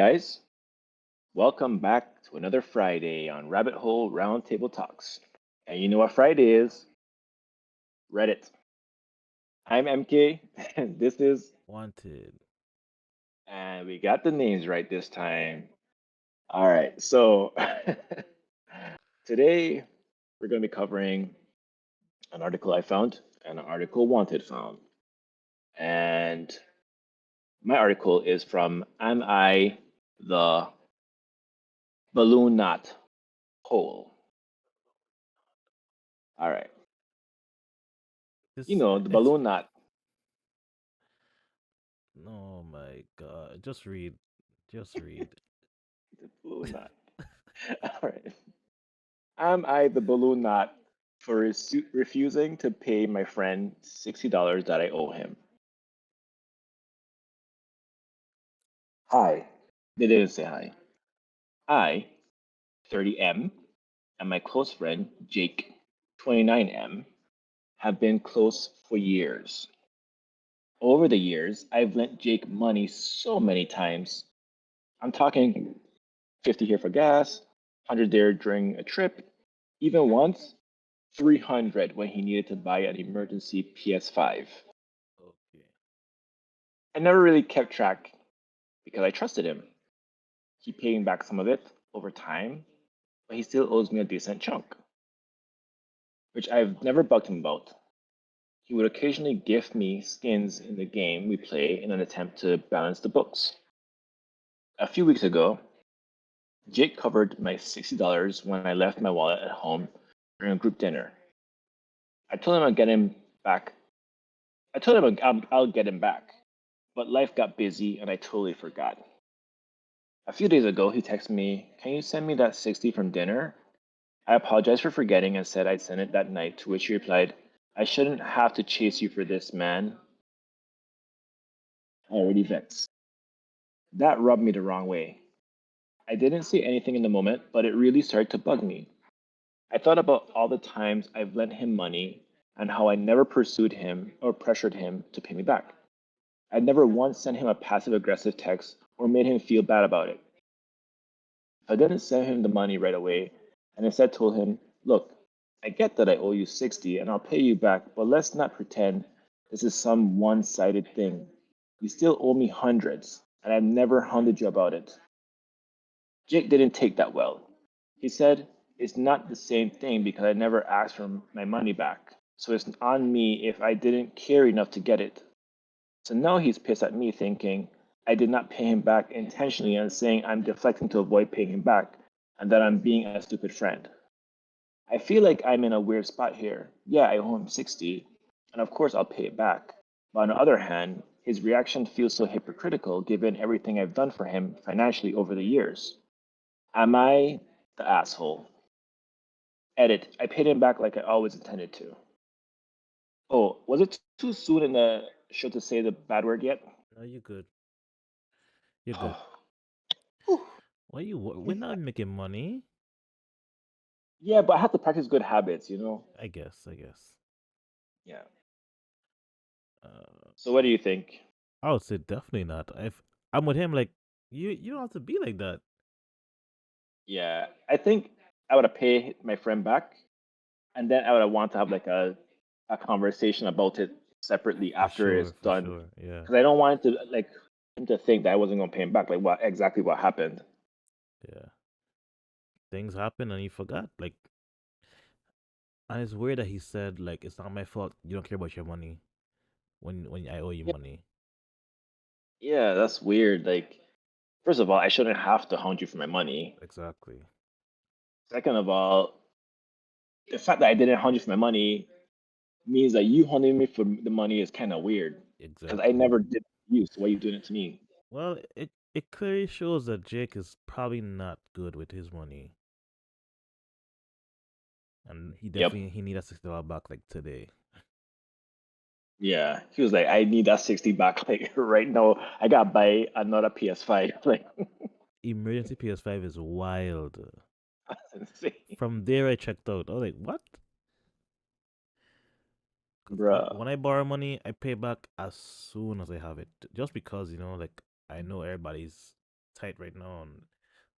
guys, welcome back to another Friday on Rabbit Hole Roundtable Talks. And you know what Friday is? Reddit. I'm MK, and this is, Wanted. and we got the names right this time. All right, so today we're going to be covering an article I found and an article Wanted found. And my article is from Am I the Balloon Knot Hole? All right, This the ex balloon knot. Oh my god. Just read. Just read. The balloon knot. All right. Am I the balloon knot for refusing to pay my friend $60 that I owe him? Hi. They didn't say hi. I, 30M, and my close friend, Jake, 29M, have been close for years. Over the years, I've lent Jake money so many times. I'm talking 50 here for gas, 100 there during a trip, even once 300 when he needed to buy an emergency PS5. Okay. I never really kept track because I trusted him. He paid me back some of it over time, but he still owes me a decent chunk, which I've never bugged him about. He would occasionally gift me skins in the game we play in an attempt to balance the books. A few weeks ago, Jake covered my $60 when I left my wallet at home during a group dinner. I told him I'd get him back. I told him I'll get him back, but life got busy and I totally forgot. A few days ago, he texted me, "Can you send me that 60 from dinner?" I apologized for forgetting and said I'd send it that night, to which he replied, "I shouldn't have to chase you for this, man." Already vexed. That rubbed me the wrong way. I didn't say anything in the moment, but it really started to bug me. I thought about all the times I've lent him money and how I never pursued him or pressured him to pay me back. I'd never once sent him a passive aggressive text or made him feel bad about it. I didn't send him the money right away and instead told him, "Look, I get that I owe you 60 and I'll pay you back, but let's not pretend this is some one sided thing. You still owe me hundreds and I've never hounded you about it." Jake didn't take that well. He said, "It's not the same thing because I never asked for my money back, so it's on me if I didn't care enough to get it." So now he's pissed at me, thinking I did not pay him back intentionally and saying I'm deflecting to avoid paying him back and that I'm being a stupid friend. I feel like I'm in a weird spot here. Yeah, I owe him 60, and of course I'll pay it back. But on the other hand, his reaction feels so hypocritical given everything I've done for him financially over the years. Am I the asshole? Edit. I paid him back like I always intended to. Oh, was it too soon in the show to say the bad word yet? No, you're good. You're good. We're not making money. Yeah, but I have to practice good habits. I guess. I guess. Yeah. Uh, So what do you think? I would say definitely not. If I'm with him, like you don't have to be like that. Yeah, I think I would have paid my friend back, and then I would have want to have like a conversation about it separately For after it's sure. For done, sure. Yeah. because I don't want it to like him to think that I wasn't gonna pay him back. Like what happened? Yeah. Things happen and you forgot. Like, and it's weird that he said like it's not my fault. You don't care about your money when I owe you Yeah, money. yeah, that's weird. Like, first of all, I shouldn't have to hound you for my money. Exactly. Second of all, the fact that I didn't hound you for my money means that you hounding me for the money is kind of weird because I Exactly. never did it to you. So why are you doing it to me? Well, it clearly shows that Jake is probably not good with his money, and Yep. he need a $60 back like today. Yeah. He was like, "I need that 60 back like right now. I gotta buy another PS5." Like, Emergency PS5 is wild. that's insane. From there, I checked out. I was like, what? Because Bruh. when I borrow money, I pay back as soon as I have it, just because like I know everybody's tight right now, and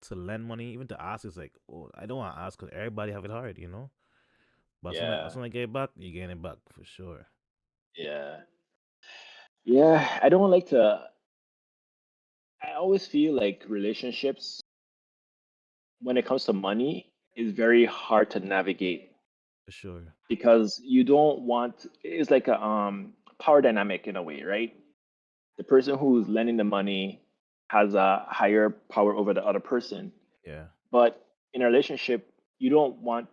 to lend money, even to ask, is like, oh, I don't want to ask because everybody have it hard, you know. But as Yeah. soon as I get it back, you get it back for sure, Yeah. Yeah. I don't like to. I always feel like relationships, when it comes to money, is very hard to navigate for sure. because you don't want. It's like a power dynamic in a way, right? The person who's lending the money has a higher power over the other person. Yeah, But in a relationship, you don't want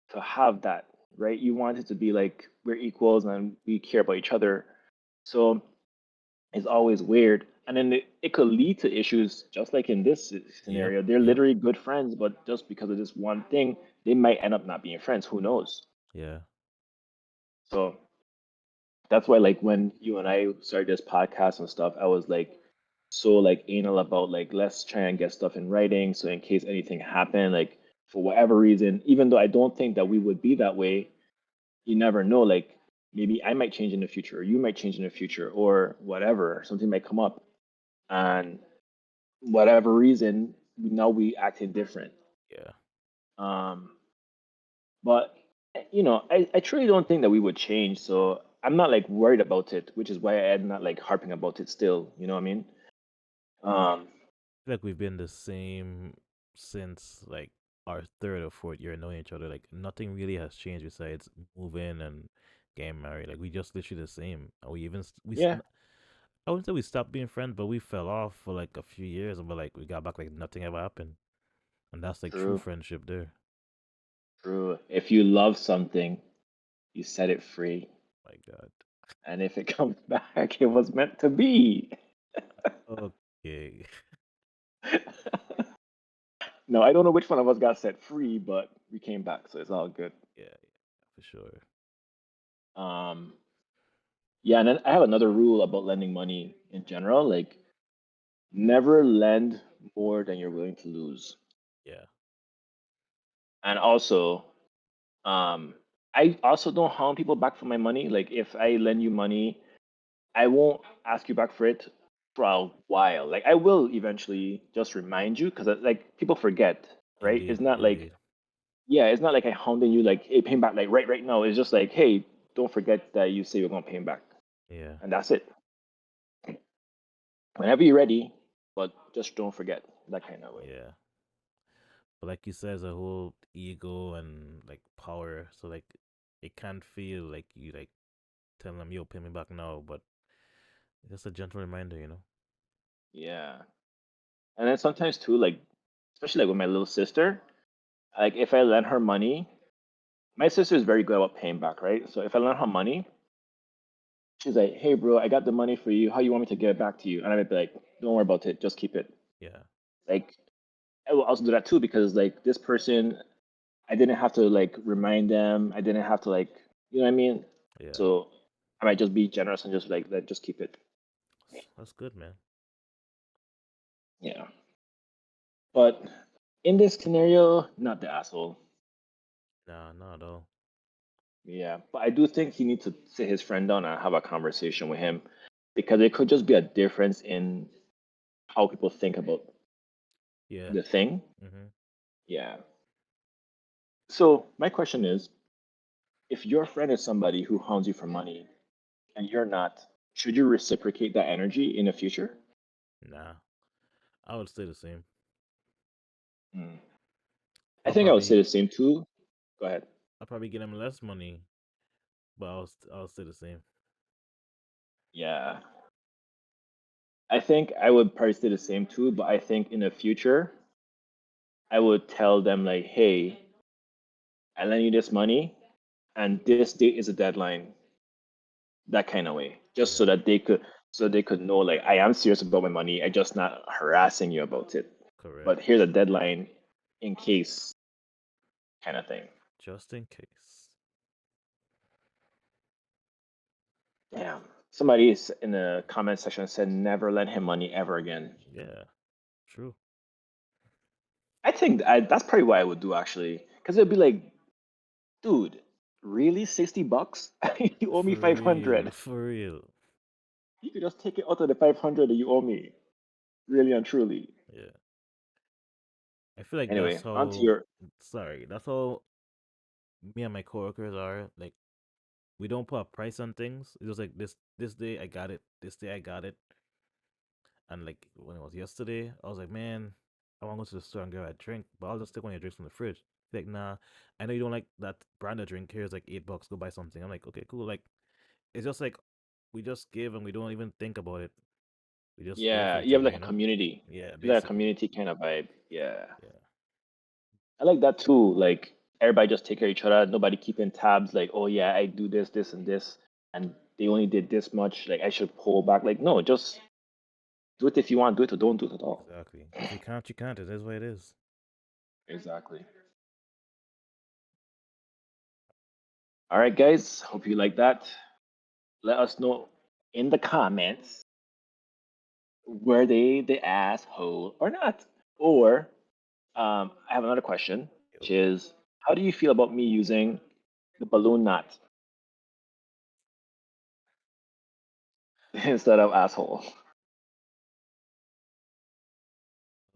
to have that, right? You want it to be like we're equals and we care about each other. So it's always weird. And then it could lead to issues, just like in this yep, scenario. They're yep, literally good friends, but just because of this one thing, they might end up not being friends. Who knows? yeah, So that's why, like, when you and I started this podcast and stuff, I was like so like anal about like let's try and get stuff in writing, so in case anything happened, like for whatever reason, even though I don't think that we would be that way, you never know. Like maybe I might change in the future, or you might change in the future, or whatever. Something might come up, and whatever reason, now we acting different. yeah. Um, but I truly don't think that we would change. So I'm not like worried about it, which is why I'm not like harping about it still. You know what I mean? Um, Feel like we've been the same since like our third or fourth year knowing each other. Like nothing really has changed besides moving and getting married. Like we just literally the same. And we even yeah, I wouldn't say we stopped being friends, but we fell off for like a few years, but like we got back like nothing ever happened, and that's like true true, friendship there. true. If you love something, you set it free, My God. and if it comes back, it was meant to be. Okay. No, I don't know which one of us got set free, but we came back, so it's all good. Yeah, yeah, for sure. Um, yeah, and then I have another rule about lending money in general, like never lend more than you're willing to lose. Yeah, And also, um, I also don't hound people back for my money. Like if I lend you money, I won't ask you back for it for a while. Like I will eventually just remind you because like people forget, right? It's indeed, not like indeed. yeah, it's not like I hounding you like hey, pay him back like right now. It's just like hey, don't forget that you say you're gonna pay him back, Yeah, and that's it. Whenever you're ready, but just don't forget that kind of way. yeah. But like you said, it's a whole ego and like power. So like it can feel like you like telling them, "Yo, pay me back now," but just a gentle reminder, you know. Yeah, and then sometimes too, like especially like with my little sister, like if I lend her money, my sister is very good about paying back, right? So if I lend her money, she's like, "Hey, bro, I got the money for you. How you want me to get it back to you?" And I would be like, "Don't worry about it. Just keep it." Yeah, Like, I will also do that too because like this person, I didn't have to like remind them. I didn't have to like, you know what I mean? yeah. So I might just be generous and just like just keep it. That's good, man. Yeah. But in this scenario, not the asshole. Nah, not at all. Yeah. But I do think he needs to sit his friend down and have a conversation with him because it could just be a difference in how people think about Yeah. the thing. Mm-hmm. Yeah. So my question is, if your friend is somebody who hounds you for money and you're not, should you reciprocate that energy in the future? Nah, I would stay the same. Hmm. I I'll think I would say probably the same too. Go ahead. I'll probably get him less money, but I'll stay the same. Yeah. I think I would probably say the same too, but I think in the future, I would tell them like, hey, I lend you this money and this date is a deadline, that kind of way. Just Yeah, so they could know like I am serious about my money. I just not harassing you about it. correct. But here's a deadline in case kind of thing. Just in case. Damn. Somebody in the comment section said never lend him money ever again. Yeah, true. I think that's probably what I would do actually, because it'd be like, dude, really $60? You owe me For real, 500. for real. You could just take it out of the 500 that you owe me, really and truly. Yeah. I feel like that's Anyway, on to how. your. Sorry, that's how me and my coworkers are. Like we don't put a price on things. It was like this day I got it. This day I got it. And like when it was yesterday, I was like, man, I want to go to the store and grab a drink, but I'll just take one of your drinks from the fridge. Like, nah, I know you don't like that brand of drink. Here's like $8. Go buy something. I'm like, okay, cool. Like, it's just like we just give and we don't even think about it. We just there for Yeah, you each have other, like you a know? community. Yeah, You have a basically. community kind of vibe. Yeah. Yeah, I like that too. Like everybody just take care of each other. Nobody keeping tabs. Like, oh yeah, I do this, this, and this, and they only did this much. Like I should pull back. Like no, just do it if you want. Do it or don't do it at all. exactly. If you can't, you can't. It is what it is. Exactly. All right, guys. Hope you like that. Let us know in the comments were they the asshole or not. Or I have another question, which Yo. is, how do you feel about me using the balloon knot instead of asshole?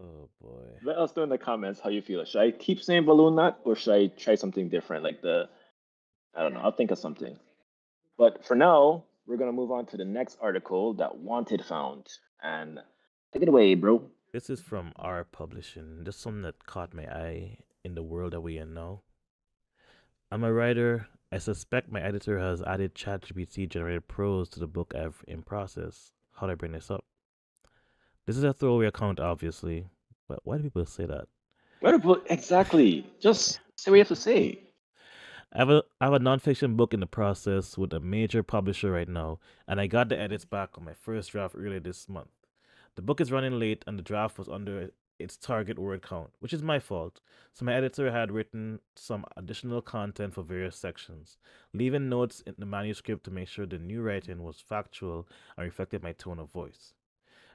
Oh boy. Let us know in the comments how you feel. Should I keep saying balloon knot or should I try something different? Like I don't know, I'll think of something. But for now, we're going to move on to the next article that Wanted found. And take it away, bro. This is from our publishing. This is something that caught my eye in the world that we are in now. I'm a writer. I suspect my editor has added ChatGPT generated prose to the book I've in process. How do I bring this up? This is a throwaway account, obviously, but why do people say that? Exactly. Just say what you have to say. I have a nonfiction book in the process with a major publisher right now, and I got the edits back on my first draft earlier this month. The book is running late, and the draft was under its target word count, which is my fault. So my editor had written some additional content for various sections, leaving notes in the manuscript to make sure the new writing was factual and reflected my tone of voice.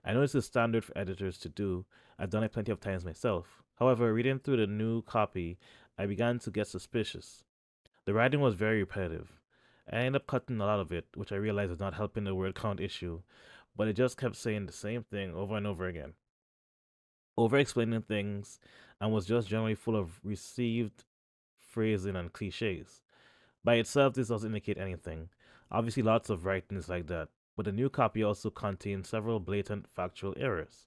I know this is standard for editors to do. I've done it plenty of times myself. However, reading through the new copy, I began to get suspicious. The writing was very repetitive. I ended up cutting a lot of it, which I realized was not helping the word count issue, but it just kept saying the same thing over and over again, over explaining things, and was just generally full of received phrasing and cliches. By itself, this doesn't indicate anything. Obviously, lots of writing is like that, but the new copy also contains several blatant factual errors.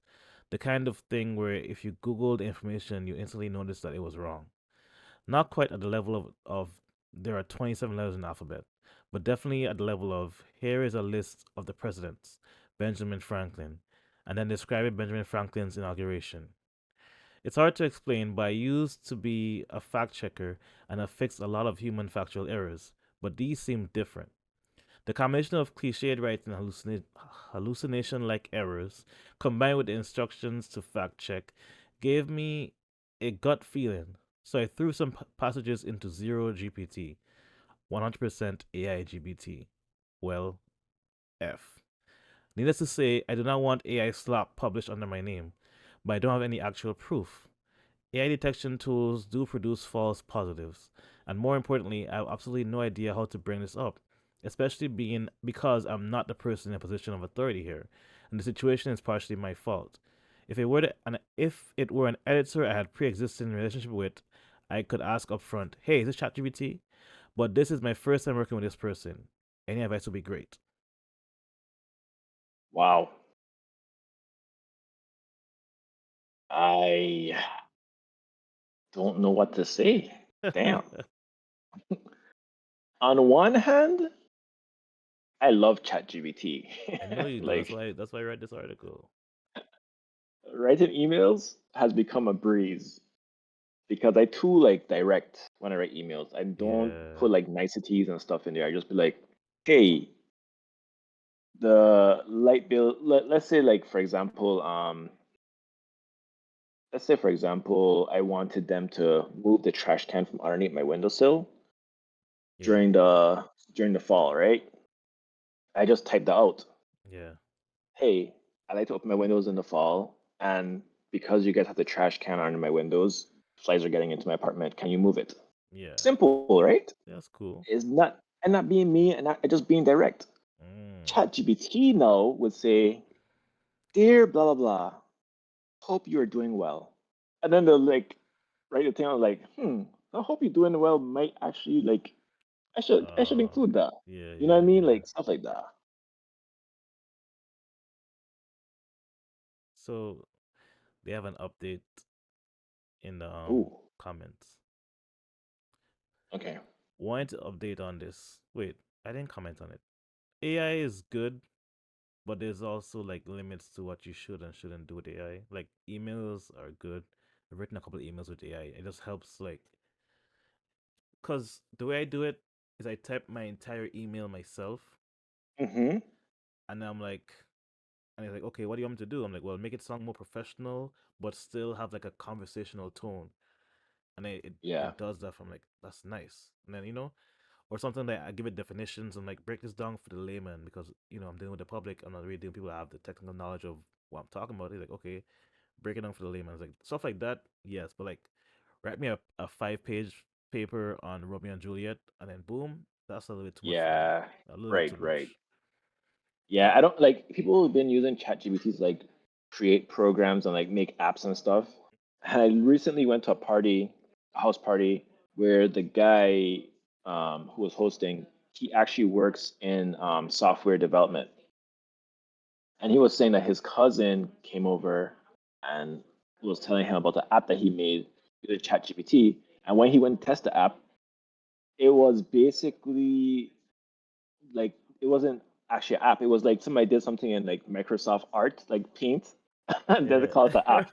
The kind of thing where if you Google the information, you instantly notice that it was wrong. Not quite at the level of there are 27 letters in the alphabet, but definitely at the level of here is a list of the presidents, Benjamin Franklin, and then describing Benjamin Franklin's inauguration. It's hard to explain, but I used to be a fact checker and have fixed a lot of human factual errors, but these seem different. The combination of cliched writing and hallucination like errors, combined with the instructions to fact check, gave me a gut feeling. So I threw some passages into 0GPT, 100% AI GPT. Well, F. Needless to say, I do not want AI slop published under my name, but I don't have any actual proof. AI detection tools do produce false positives, and more importantly, I have absolutely no idea how to bring this up, especially being because I'm not the person in a position of authority here, and the situation is partially my fault. If it were an editor I had pre-existing relationship with, I could ask upfront, "Hey, is this ChatGPT?" But this is my first time working with this person. Any advice would be great. Wow. I don't know what to say. Damn. On one hand, I love ChatGPT. I know you do. That's Like why. That's why I read this article. writing emails has become a breeze because I too like direct when I write emails. I don't Yeah. put like niceties and stuff in there. I just be like, hey, the light bill. Let's say like for example, I wanted them to move the trash can from underneath my windowsill Yeah. during the fall, right? I just typed that out. Yeah. Hey, I like to open my windows in the fall, and because you guys have the trash can under my windows, flies are getting into my apartment. Can you move it? Yeah. Simple, right? That's cool. Is not and not being me and not just being direct. Mm. ChatGPT now would say, "Dear blah blah blah, hope you are doing well. And then they'll like write a thing out like, I hope you're doing well might actually like I should Uh, include that. yeah, You know what I yeah, mean? yeah. Like stuff like that. So they have an update in the Ooh, comments. okay. Wanted to update on this. Wait, I didn't comment on it. AI is good, but there's also like limits to what you should and shouldn't do with AI. Like emails are good. I've written a couple of emails with AI. It just helps like because the way I do it is I type my entire email myself, Mm-hmm. and I'm like, and he's like, okay, what do you want me to do? I'm like, well, make it sound more professional, but still have like a conversational tone. And Yeah. it does that. I'm like, that's nice. And then or something that I give it definitions and like break this down for the layman because I'm dealing with the public. I'm not really dealing with people that have the technical knowledge of what I'm talking about. He's like, okay, break it down for the layman. It's like stuff like that, yes, but like write me a 5 page paper on Romeo and Juliet, and then boom, that's a little bit too much for me. Yeah. A little bit Right, too right. much. Yeah, I don't like people have been using ChatGPT to like create programs and like make apps and stuff. And I recently went to a house party, where the guy who was hosting, he actually works in software development. And he was saying that his cousin came over and was telling him about the app that he made with ChatGPT. And when he went to test the app, it was basically like it wasn't actually an app. It was like somebody did something in like Microsoft Art, like Paint, and then they Yeah. call it the app.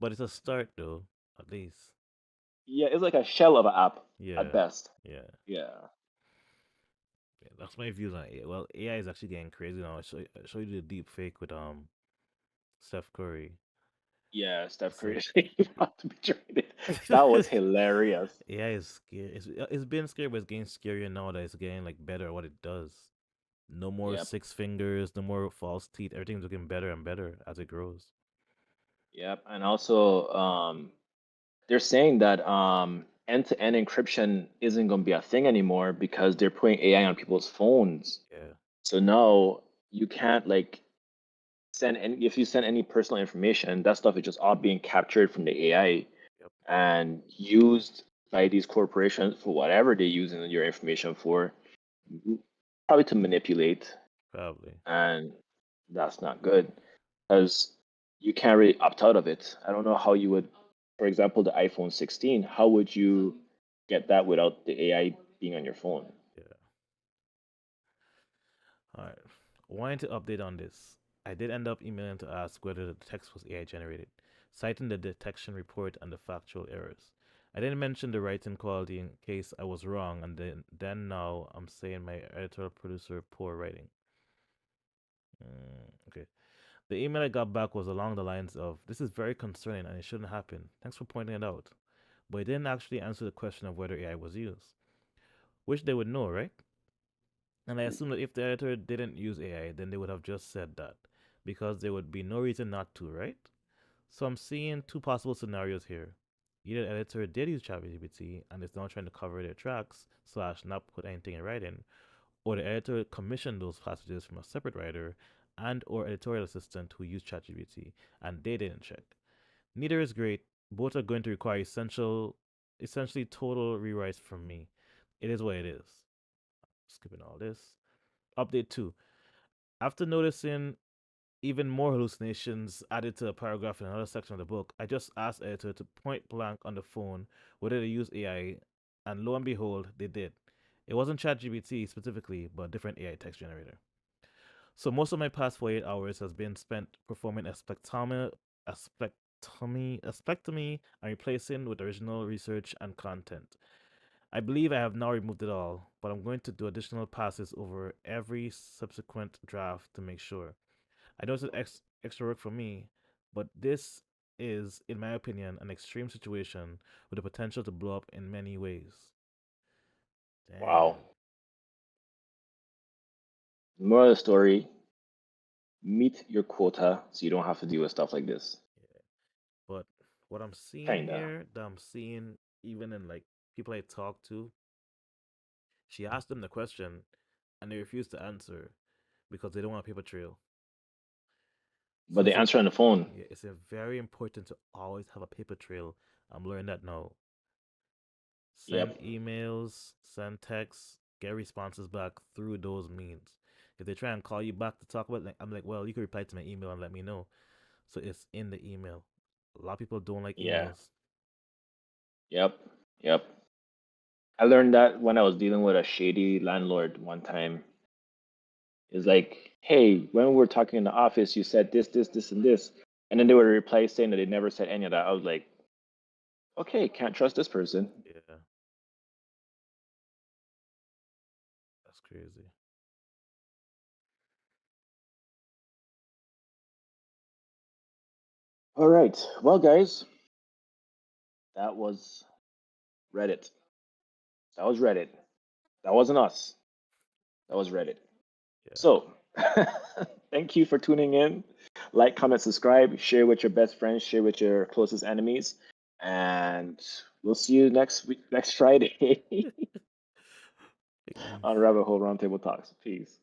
But it's a start though, at least. Yeah, it's like a shell of an app at Yeah. best. Yeah. Yeah. Yeah, that's my views on AI. Well, AI is actually getting crazy now. I show you the deep fake with Steph Curry. Yeah, Steph It's Curry like is about to be traded. That was hilarious. AI is scary. It's been scary, but it's getting scarier now that it's getting like better at what it does. No more Yep. 6 fingers, no more false teeth. Everything's looking better and better as it grows. Yep. And also, they're saying that end-to-end encryption isn't going to be a thing anymore because they're putting AI on people's phones. Yeah. So now you can't like send any if you send any personal information, that stuff is just all being captured from the AI Yep. and used by these corporations for whatever they're using your information for, probably to manipulate, Probably. and that's not good because you can't really opt out of it. I don't know how you would, for example, the iPhone 16, how would you get that without the AI being on your phone? Yeah. All right. Wanting to update on this. I did end up emailing to ask whether the text was AI generated, citing the detection report and the factual errors. I didn't mention the writing quality in case I was wrong, and then now I'm saying my editor producer poor writing. Okay. The email I got back was along the lines of, "This is very concerning and it shouldn't happen. Thanks for pointing it out." But it didn't actually answer the question of whether AI was used, which they would know, right? And I assume that if the editor didn't use AI, then they would have just said that, because there would be no reason not to, right? So I'm seeing two possible scenarios here. Either the editor did use ChatGPT and is now trying to cover their tracks slash not put anything in writing, or the editor commissioned those passages from a separate writer and or editorial assistant who used ChatGPT and they didn't check. Neither is great. Both are going to require essentially total rewrites from me. It is what it is. Skipping all this. Update 2. After noticing even more hallucinations added to a paragraph in another section of the book, I just asked editor to point blank on the phone whether they use AI, and lo and behold, they did. It wasn't ChatGPT specifically, but a different AI text generator. So most of my past 48 hours has been spent performing aspectomy, and replacing with original research and content. I believe I have now removed it all, but I'm going to do additional passes over every subsequent draft to make sure. I know it's extra work for me, but this is, in my opinion, an extreme situation with the potential to blow up in many ways. Wow. Damn. Moral of the story, meet your quota so you don't have to deal with stuff like this. Yeah. But what I'm seeing Kinda. here, that I'm seeing even in like people I talk to, she asked them the question and they refuse to answer because they don't want a paper trail. but So they it's a answer on the phone. yeah, it's a very important to always have a paper trail. I'm learning that now. Send Yep. emails, send texts, get responses back through those means. If they try and call you back to talk about, like, I'm like, well, you can reply to my email and let me know. So it's in the email. A lot of people don't like Yeah. emails. Yep. Yep. I learned that when I was dealing with a shady landlord one time. It's like, hey, when we were talking in the office, you said this, this, this, and this. And then they would reply saying that they never said any of that. I was like, okay, can't trust this person. Yeah, that's crazy. All right. Well, guys, that was Reddit. That was Reddit. That wasn't us. That was Reddit. Yeah. So, thank you for tuning in. Like, comment, subscribe, share with your best friends, share with your closest enemies, and we'll see you next week, next Friday Peace. on Rabbit Hole Roundtable Talks. Peace.